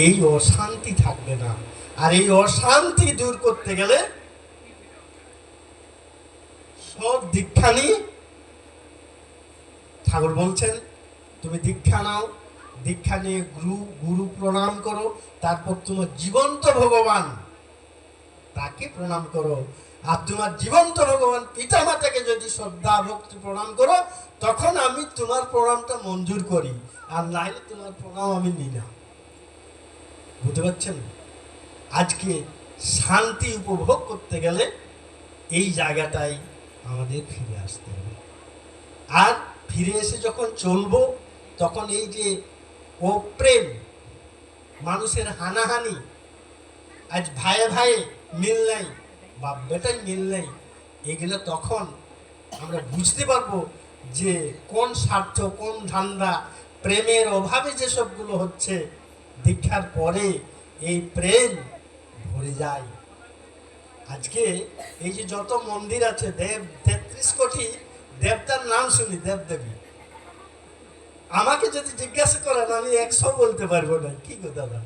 এই অশান্তি থাকবে না। আর এই অশান্তি দূর করতে গেলে সব দীক্ষা নিয়ে ঠাকুর বলছেন তুমি দীক্ষা নাও, দীক্ষা নিয়ে গুরু গুরু প্রণাম করো, তারপর তোমার জীবন্ত ভগবান তাকে প্রণাম করো। আর তোমার জীবন্ত ভগবান পিতা মাতাকে যদি শ্রদ্ধা ভক্তি প্রণাম করো, তখন আমি তোমার প্রণামটা মঞ্জুর করি, আর নাইলে তোমার প্রণাম আমি নিই না। বুঝতে পারছেন? আজকে শান্তি উপভোগ করতে গেলে এই জায়গাটাই আমাদের ফিরে আসতে হবে। আর ফিরে এসে যখন চলবো, তখন এই যে অপ্রেম, মানুষের হানাহানি, আজ ভাইয়ে ভাইয়ে মিল নাই, বাপ বেটাই মিল নেই, এগুলো তখন আমরা বুঝতে পারবো যে কোন স্বার্থ, কোন ধান্দা, প্রেমের অভাবে যেসবগুলো হচ্ছে। দীক্ষার পরে এই প্রেম ভরে যায়। আজকে এই যে যত মন্দির আছে, দেব 33 কোটি দেবতার নাম শুনি, দেবদেবী। আমাকে যদি জিজ্ঞাসা করেন আমি 100 বলতে পারবো না। কি গো দাদা,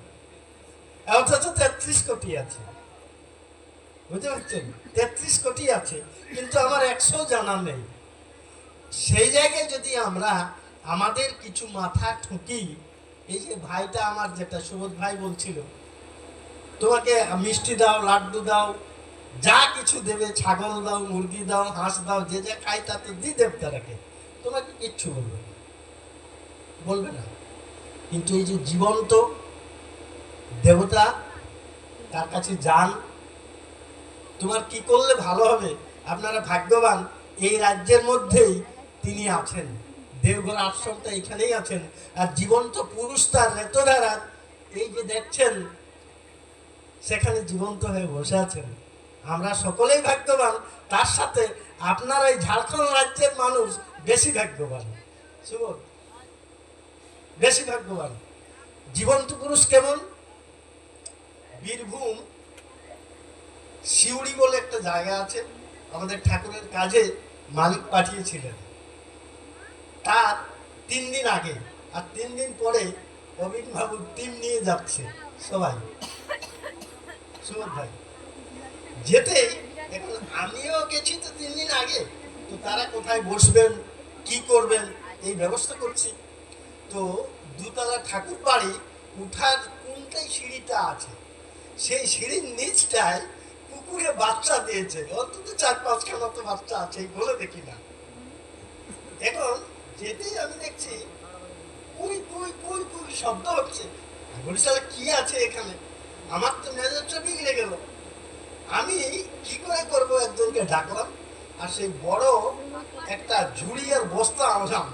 অথচ 33 কোটি আছে। বুঝতে পারছেন? 33 কোটি আছে, কিন্তু আমার 100 জানা নেই। সেই জায়গায় যদি আমরা আমাদের কিছু মাথা ঠুকি, এই যে ভাইটা আমার, যেটা সুবোধ ভাই বলছিল, তোমাকে মিষ্টি দাও, লাড্ডু দাও, যা কিছু দেবে, ছাগল দাও, মুরগি দাও, হাঁস দাও, যে যা খাই তাতে দি দেবতারাকে, তোমাকে কিচ্ছু বলবে না, বলবে না। কিন্তু এই যে জীবন্ত দেবতা, তার কাছে যান, তোমার কি করলে ভালো হবে, আপনারা ভাগ্যবান, এই রাজ্যের মধ্যেই তিনি আছেন। দেওঘর আশ্রমটা এখানেই আছেন। আর জীবন্ত পুরুষ তার রেতধারা এই যে দেখছেন, সেখানে জীবন্ত হয়ে বসে আছেন। আমরা সকলেই ভাগ্যবান, তার সাথে আপনারা এই ঝাড়খণ্ড রাজ্যের মানুষ বেশি ভাগ্যবান, সুবোধ, বেশি ভাগ্যবান। জীবন্ত পুরুষ কেমন? বীরভূম শিউড়ি বলে একটা জায়গা আছে, আমাদের ঠাকুরের কাজে মালিক পাঠিয়েছিলেন। তার 3 দিন আগে আর 3 দিন পরে অবিন বাবুর টিম নিয়ে যাচ্ছে সবাই, সুবোধ ভাই। যেতেই এখন আমিও গেছি তো 3 দিন আগে, তো তারা কোথায় বসবেন, কি করবেন, এই ব্যবস্থা করছি। তো দুতলা ঠাকুর বাড়ি উঠার কোনটাই সিঁড়িটা আছে, সেই সিঁড়ির নিচটায় কুকুরে বাচ্চা দিয়েছে, অন্তত 4-5খানা তো বাচ্চা আছে, বলে দেখি না। এখন যেতেই আমি দেখছি কুই কুই কুই কুই শব্দ হচ্ছে। বরিশালে কি আছে এখানে? আমার তো মেজাজটা বিগড়ে গেল। আমি কি করে করবো, একজনকে ডাকলাম, আর সেই বড় একটা ঝুড়ি আর বস্তা আনলাম,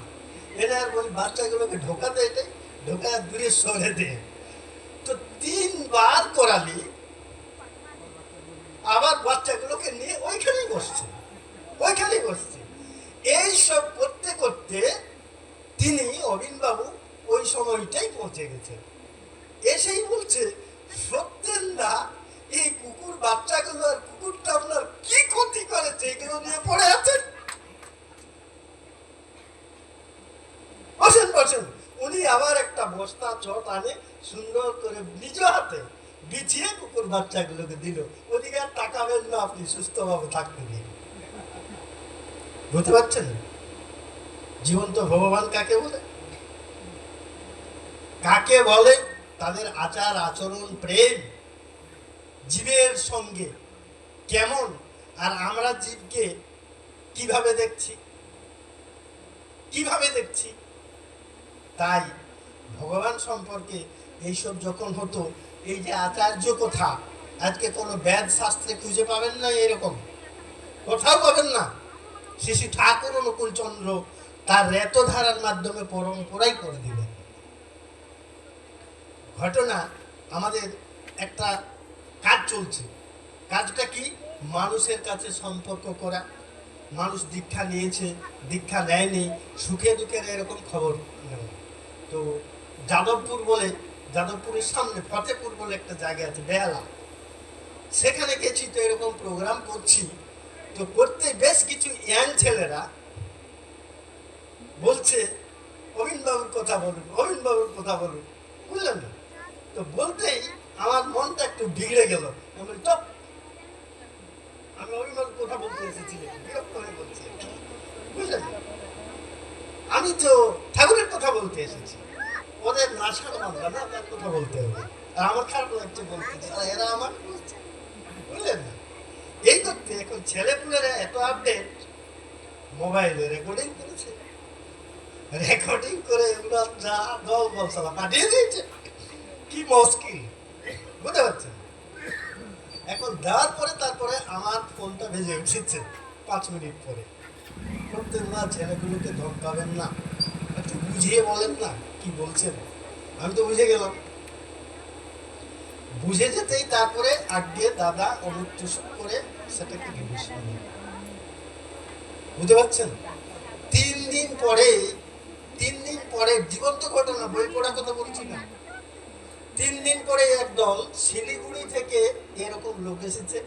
এনে আর বলি বাচ্চাগুলোকে ঢোকাতে, এটা ঢোকায় দূরে সরে দে। তো 3 বার করালি, আবার বাচ্চাগুলোকে নিয়ে ওইখানেই বসছে, ওইখানেই বসছে। এই সব করতে করতে তিনি, অবিনবাবু, ওই সময়টাই পৌঁছে গেছেন। এসেই বলছে, সত্যেন্দা, এই কুকুর বাচ্চাগুলো আর কুকুরটা আপনার কি ক্ষতি করেছে, এগুলো নিয়ে পড়ে আছেন? বসেন বসেন। উনি আবার একটা বস্তা চট আনে, সুন্দর করে নিজ হাতে বিছিয়ে কুকুর বাচ্চাগুলোকে দিল। ওদিকে আর তাকাবেন না, আপনি সুস্থভাবে থাকতে দিন। বুঝতে পারছেন জীবন্ত ভগবান কাকে বলে? কাকে বলে? তাদের আচার আচরণ, প্রেম জীবের সঙ্গে কেমন, আর আমরা জীবকে কিভাবে দেখছি, কিভাবে দেখছি। তাই ভগবান সম্পর্কে এইসব যখন হতো, এই যে আচার্য কথা, আজকে কোনো বেদ শাস্ত্রে খুঁজে পাবেন না, এরকম কোথাও পাবেন না। শ্রী শ্রী ঠাকুর অনুকূল চন্দ্র তার রেতধারার মাধ্যমে পরম্পরাই করে দিলেন। ঘটনা, আমাদের একটা কাজ চলছে। কাজটা কি? মানুষের কাছে সম্পর্ক করা। মানুষ দীক্ষা নিয়েছে, দীক্ষা নেয়নি, সুখে দুঃখের এরকম খবর নেওয়া। তো যাদবপুর বলে, যাদবপুরের সামনে ফতেপুর বলে একটা জায়গা আছে, বেহালা, সেখানে গেছি। তো এরকম প্রোগ্রাম করছি, তো করতে বেশ কিছু ইয়াং ছেলেরা বলছে, অবিন বাবুর কথা বলুন, অবিন বাবুর কথা বলুন, বুঝলেন না? তো বলতেই আমার মনটা একটু বিগড়ে গেল। আমি বলি, চুপ, আমি অভিমান কথা বলতে এসেছি, বিরক্ত হয়ে বলছি, বুঝলেন? আমি তো ঠাকুরের কথা বলতে এসেছি, ওদের নাচার মানবে না, তার কথা বলতে হবে। আর আমার খারাপ লাগছে বলতে, এরা আমার বলছে, বুঝলেন না? এই করতে এখন ছেলেপুলেরা এত আপডেট, মোবাইলে রেকর্ডিং করেছে, রেকর্ডিং করে এগুলো যা দল বলছালা পাঠিয়ে দিয়েছে, কি মুশকিল, বুঝতে পারছেন? এখন দেওয়ার পরে তারপরে আমার ফোনটা ভেজে উঠেছে 5 মিনিট পরে। করতেন না, ছেলেগুলোকে ধমকাবেন না, একটু বুঝিয়ে বলেন না কি বলছেন। আমি তো বুঝে গেলাম, বুঝে যেতেই তারপরে আগে দাদা অমুক টুসুক করে সেটাকে রিলিজ করলেন, বুঝতে পারছেন? 3 দিন পরে জীবন্ত ঘটনা, বই পড়ার কথা বলছি না। 3 দিন পরে একদল শিলিগুড়ি থেকে এরকম লোক এসেছে,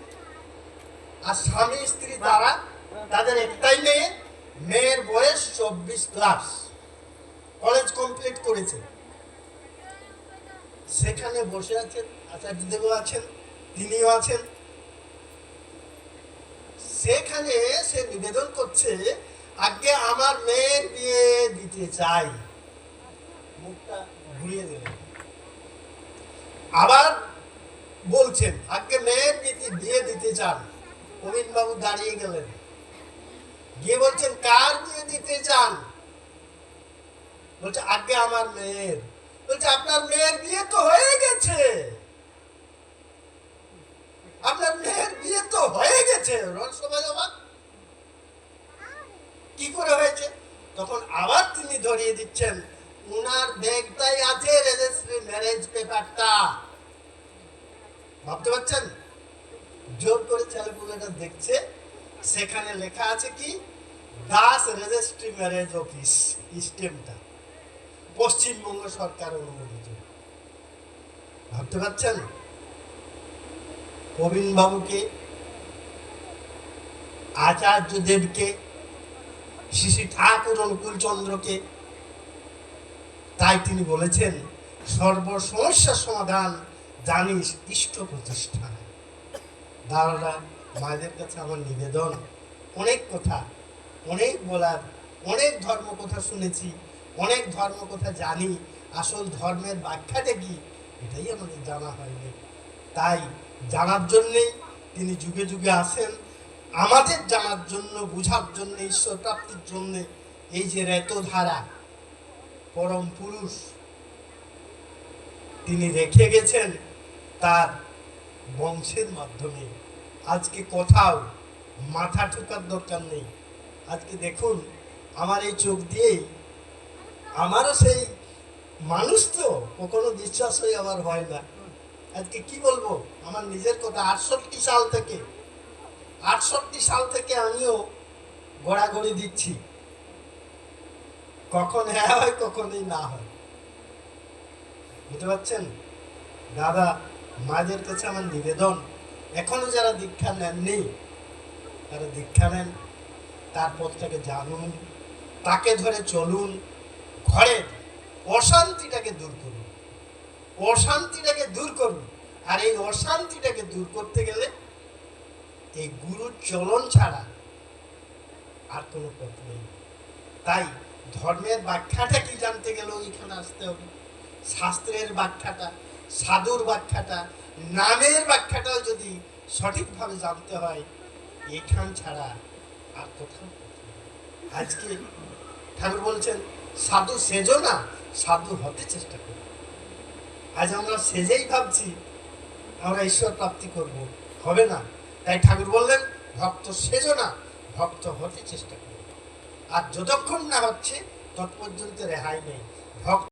আর স্বামী স্ত্রী তারা, তাদের একটাই মেয়ে, মেয়ের বয়স 24+, কলেজ কমপ্লিট করেছে। সেখানে বসে আছেন, আচার্যদেব আছেন, তিনিও আছেন। সেখানে সে নিবেদন করছে, আগে আমার মেয়ের বিয়ে দিতে চাই, মুখটা ঘুরিয়ে দিলেন। আবার বলছেন আগে মেয়ের বিয়ে দিতে চান। প্রবীণ বাবু দাঁড়িয়ে গেলেন, গিয়ে বলছেন কার বিয়ে দিতে চান? বলছে আগে আমার মেয়ের। বলছে আপনার মেয়ের বিয়ে তো হয়ে গেছে, আপনার মেয়ের বিয়ে তো হয়ে গেছে। সবাই অবাক, কি করে হয়েছে? তখন আবার তিনি ধরিয়ে দিচ্ছেন, উনার ব্যাগটাই আছে রেজিস্ট্রি ম্যারেজ পেপারটা। ভাবতে পারছেন? জোর করে ছেলেপুলেটা দেখছে, সেখানে লেখা আছে কি, দাস রেজিস্ট্রি ম্যারেজ অফিস, স্টেমটা পশ্চিমবঙ্গ সরকার অনুমোদিত। ভাবতে পারছেন? প্রবীণ বাবুকে, আচার্য দেবকে, শ্রী ঠাকুর অনুকূল চন্দ্রকে, তাই তিনি বলেছেন সর্ব সমস্যার সমাধান জানিস ইষ্ট প্রতিষ্ঠান। দাদারা মায়েদের কাছে আমার নিবেদন, অনেক কথা, অনেক বলার, অনেক ধর্ম কথা শুনেছি, অনেক ধর্ম কথা জানি, আসল ধর্মের ব্যাখ্যাটা কি এটাই আমাদের জানা হয়নি। তাই জানার জন্যেই তিনি যুগে যুগে আসেন, আমাদের জানার জন্য, বুঝার জন্য, ঈশ্বর প্রাপ্তির জন্য। এই যে রেতধারা পরম পুরুষ তিনি রেখে গেছেন তার বংশের মাধ্যমে। আজকে কোথাও মাথা ঠোকার দরকার নেই। আজকে দেখুন আমার এই চোখ দিয়েই, আমারও সেই মানুষ তো কখনো বিশ্বাস হয়ে আবার হয় না। আজকে কি বলবো, আমার নিজের কথা, 68 সাল থেকে আমিও গড়াগড়ি দিচ্ছি, কখন হ্যাঁ হয় কখনই না হয়, বুঝতে পারছেন? দাদা মায়েদের কাছে আমার নিবেদন, এখনো যারা দীক্ষা নেননি তারা দীক্ষা নেন, তার পথটাকে জানুন, তাকে ধরে চলুন, ঘরের অশান্তিটাকে দূর করুন, অশান্তিটাকে দূর করুন। আর এই অশান্তিটাকে দূর করতে গেলে এই গুরুর চলন ছাড়া আর কোনো পথ নেই। তাই ধর্মের ব্যাখ্যাটা কি জানতে গেলে ওইখানে আসতে হবে, শাস্ত্রের ব্যাখ্যাটা, সাধুর ব্যাখ্যাটা, নামের ব্যাখ্যাটাও যদি সঠিকভাবে জানতে হয়, এখান ছাড়া আর কোথাও। আজকে ঠাকুর বলছেন সাধু সেজো না, সাধু হতে চেষ্টা করো। আজ আমরা সেজেই ভাবছি আমরা ঈশ্বর প্রাপ্তি করব, হবে না। তাই ঠাকুর বললেন ভক্ত সেজো না, ভক্ত হতে চেষ্টা করো। আর যতক্ষণ না হচ্ছে তত পর্যন্ত রেহাই নেই। ভক্ত